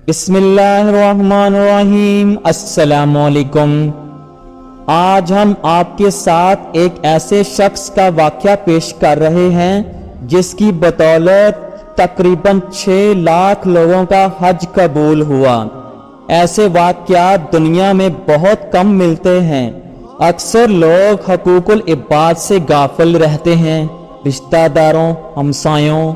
بسم اللہ الرحمن الرحیم۔ السلام علیکم۔ آج ہم آپ کے ساتھ ایک ایسے شخص کا واقعہ پیش کر رہے ہیں جس کی بدولت تقریباً 6 لاکھ لوگوں کا حج قبول ہوا۔ ایسے واقعات دنیا میں بہت کم ملتے ہیں۔ اکثر لوگ حقوق العباد سے غافل رہتے ہیں۔ رشتہ داروں، ہمسایوں،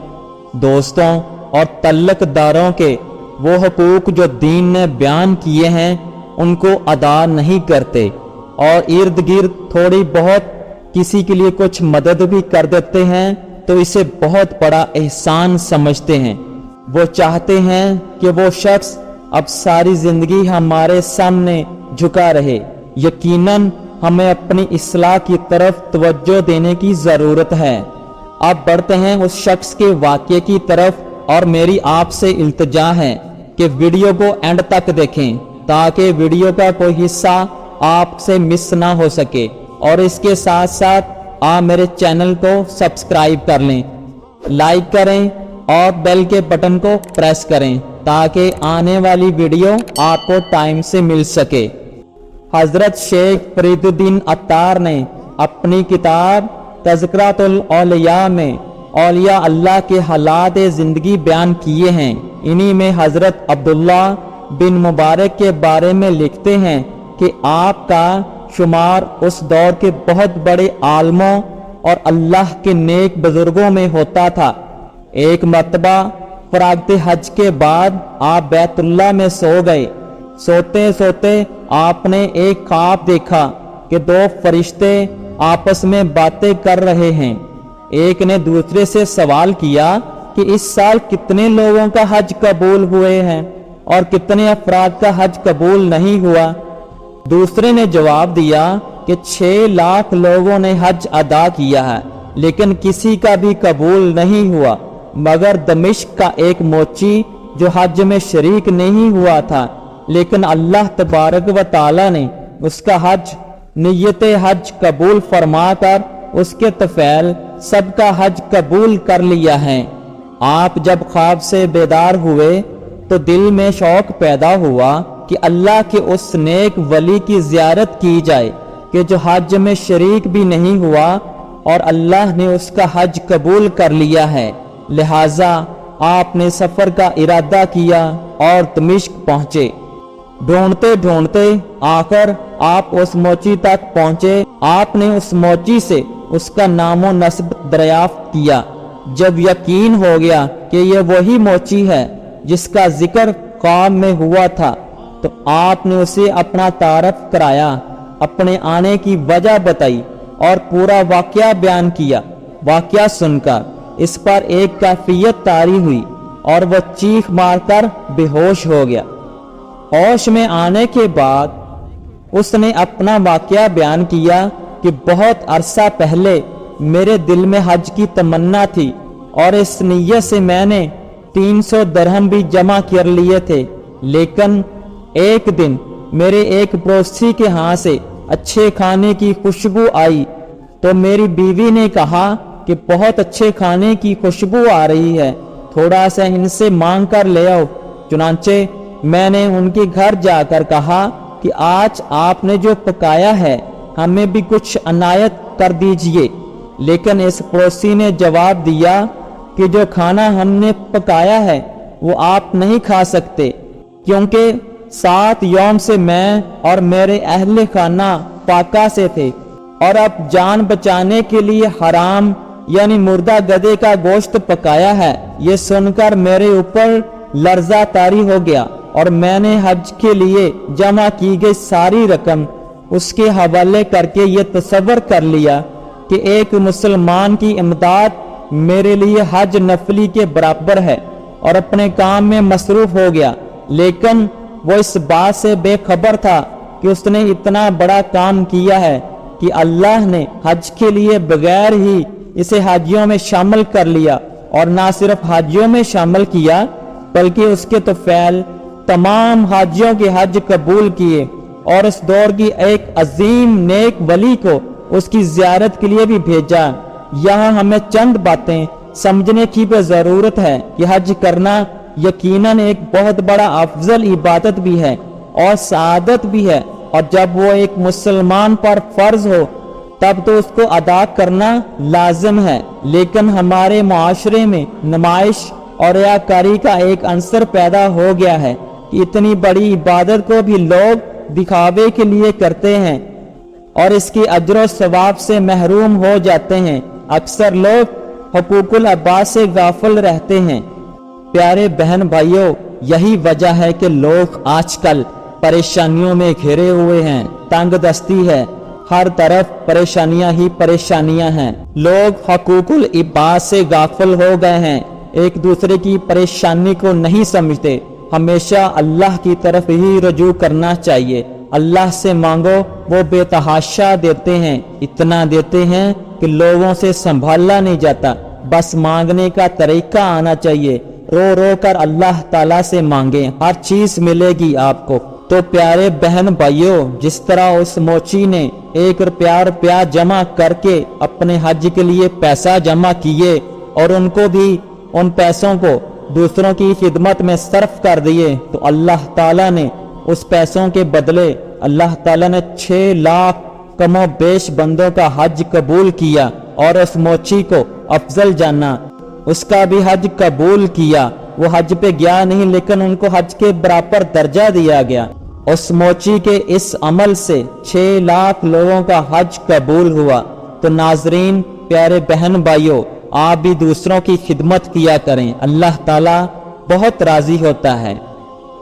دوستوں اور تعلق داروں کے وہ حقوق جو دین نے بیان کیے ہیں ان کو ادا نہیں کرتے، اور ارد گرد تھوڑی بہت کسی کے لیے کچھ مدد بھی کر دیتے ہیں تو اسے بہت بڑا احسان سمجھتے ہیں۔ وہ چاہتے ہیں کہ وہ شخص اب ساری زندگی ہمارے سامنے جھکا رہے۔ یقیناً ہمیں اپنی اصلاح کی طرف توجہ دینے کی ضرورت ہے۔ اب بڑھتے ہیں اس شخص کے واقعے کی طرف، اور میری آپ سے التجا ہے کہ ویڈیو کو اینڈ تک دیکھیں تاکہ ویڈیو کا کوئی حصہ آپ سے مس نہ ہو سکے، اور اس کے ساتھ ساتھ آپ میرے چینل کو سبسکرائب کر لیں، لائک کریں اور بیل کے بٹن کو پریس کریں تاکہ آنے والی ویڈیو آپ کو ٹائم سے مل سکے۔ حضرت شیخ فرید الدین عطار نے اپنی کتاب تذکرۃ الاولیاء میں اولیاء اللہ کے حالات زندگی بیان کیے ہیں۔ انہی میں حضرت عبداللہ بن مبارک کے بارے میں لکھتے ہیں کہ آپ کا شمار اس دور کے بہت بڑے عالموں اور اللہ کے نیک بزرگوں میں ہوتا تھا۔ ایک مرتبہ فراغت حج کے بعد آپ بیت اللہ میں سو گئے۔ سوتے سوتے آپ نے ایک خواب دیکھا کہ 2 فرشتے آپس میں باتیں کر رہے ہیں۔ ایک نے دوسرے سے سوال کیا کہ اس سال کتنے لوگوں کا حج قبول ہوئے ہیں اور کتنے افراد کا حج قبول نہیں ہوا۔ دوسرے نے جواب دیا کہ 6 لاکھ لوگوں نے حج ادا کیا ہے، لیکن کسی کا بھی قبول نہیں ہوا مگر دمشق کا ایک موچی جو حج میں شریک نہیں ہوا تھا، لیکن اللہ تبارک و تعالی نے اس کا حج نیت حج قبول فرما کر اس کے طفیل سب کا حج قبول کر لیا ہے۔ آپ جب خواب سے بیدار ہوئے تو دل میں شوق پیدا ہوا کہ اللہ کے اس نیک ولی کی زیارت کی جائے کہ جو حج میں شریک بھی نہیں ہوا اور اللہ نے اس کا حج قبول کر لیا ہے۔ لہٰذا آپ نے سفر کا ارادہ کیا اور دمشق پہنچے۔ ڈھونڈتے ڈھونڈتے آخر آپ اس موچی تک پہنچے۔ آپ نے اس موچی سے اس کا نام و نسب دریافت کیا۔ جب یقین ہو گیا کہ یہ وہی موچی ہے جس کا ذکر خواب میں ہوا تھا تو آپ نے اسے اپنا تعارف کرایا، اپنے آنے کی وجہ بتائی اور پورا واقعہ بیان کیا۔ واقعہ سن کر اس پر ایک کیفیت طاری ہوئی اور وہ چیخ مار کر بے ہوش ہو گیا۔ ہوش میں آنے کے بعد اس نے اپنا واقعہ بیان کیا کہ بہت عرصہ پہلے میرے دل میں حج کی تمنا تھی اور اس نیت سے میں نے 300 درہم بھی جمع کر لیے تھے، لیکن ایک دن میرے ایک پڑوسی کے ہاں سے اچھے کھانے کی خوشبو آئی تو میری بیوی نے کہا کہ بہت اچھے کھانے کی خوشبو آ رہی ہے، تھوڑا سا ان سے مانگ کر لے آؤ۔ چنانچہ میں نے ان کے گھر جا کر کہا کہ آج آپ نے جو پکایا ہے ہمیں بھی کچھ عنایت کر دیجئے، لیکن اس پڑوسی نے جواب دیا کہ جو کھانا ہم نے پکایا ہے وہ آپ نہیں کھا سکتے، کیونکہ 7 یوم سے میں اور میرے اہل خانہ پاکا سے تھے، اور اب جان بچانے کے لیے حرام یعنی مردہ گدھے کا گوشت پکایا ہے۔ یہ سن کر میرے اوپر لرزہ طاری ہو گیا اور میں نے حج کے لیے جمع کی گئی ساری رقم اس کے حوالے کر کے یہ تصور کر لیا کہ ایک مسلمان کی امداد میرے لیے حج نفلی کے برابر ہے، اور اپنے کام میں مصروف ہو گیا۔ لیکن وہ اس بات سے بے خبر تھا کہ اس نے اتنا بڑا کام کیا ہے کہ اللہ نے حج کے لیے بغیر ہی اسے حاجیوں میں شامل کر لیا، اور نہ صرف حاجیوں میں شامل کیا بلکہ اس کے طفیل تمام حاجیوں کے حج قبول کیے، اور اس دور کی ایک عظیم نیک ولی کو اس کی زیارت کے لیے بھی بھیجا۔ یہاں ہمیں چند باتیں سمجھنے کی بھی ضرورت ہے کہ حج کرنا یقیناً ایک بہت بڑا افضل عبادت بھی ہے اور سعادت بھی ہے، اور جب وہ ایک مسلمان پر فرض ہو تب تو اس کو ادا کرنا لازم ہے۔ لیکن ہمارے معاشرے میں نمائش اور ریاکاری کا ایک عنصر پیدا ہو گیا ہے کہ اتنی بڑی عبادت کو بھی لوگ دکھاوے کے لیے کرتے ہیں اور اس کی اجر و ثواب سے محروم ہو جاتے ہیں۔ اکثر لوگ حقوق العباد سے غافل رہتے ہیں۔ پیارے بہن بھائیوں، یہی وجہ ہے کہ لوگ آج کل پریشانیوں میں گھرے ہوئے ہیں، تنگ دستی ہے، ہر طرف پریشانیاں ہی پریشانیاں ہیں۔ لوگ حقوق العباد سے غافل ہو گئے ہیں، ایک دوسرے کی پریشانی کو نہیں سمجھتے۔ ہمیشہ اللہ کی طرف ہی رجوع کرنا چاہیے۔ اللہ سے مانگو، وہ بے تحاشا دیتے ہیں، اتنا دیتے ہیں کہ لوگوں سے سنبھالا نہیں جاتا۔ بس مانگنے کا طریقہ آنا چاہیے، رو رو کر اللہ تعالیٰ سے مانگیں، ہر چیز ملے گی آپ کو۔ تو پیارے بہن بھائیوں، جس طرح اس موچی نے 1 روپیہ جمع کر کے اپنے حج کے لیے پیسہ جمع کیے اور ان کو بھی ان پیسوں کو دوسروں کی خدمت میں صرف کر دیے، تو اللہ تعالیٰ نے اس پیسوں کے بدلے اللہ تعالیٰ نے 6 لاکھ کم و بیش بندوں کا حج قبول کیا، اور اس موچی کو افضل جانا، اس کا بھی حج قبول کیا۔ وہ حج پہ گیا نہیں لیکن ان کو حج کے برابر درجہ دیا گیا۔ اس موچی کے اس عمل سے 6 لاکھ لوگوں کا حج قبول ہوا۔ تو ناظرین، پیارے بہن بھائیوں، آپ بھی دوسروں کی خدمت کیا کریں، اللہ تعالیٰ بہت راضی ہوتا ہے۔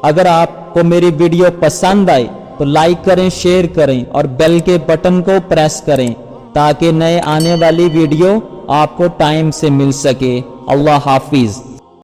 اگر آپ کو میری ویڈیو پسند آئے تو لائک کریں، شیئر کریں اور بیل کے بٹن کو پریس کریں تاکہ نئے آنے والی ویڈیو آپ کو ٹائم سے مل سکے۔ اللہ حافظ۔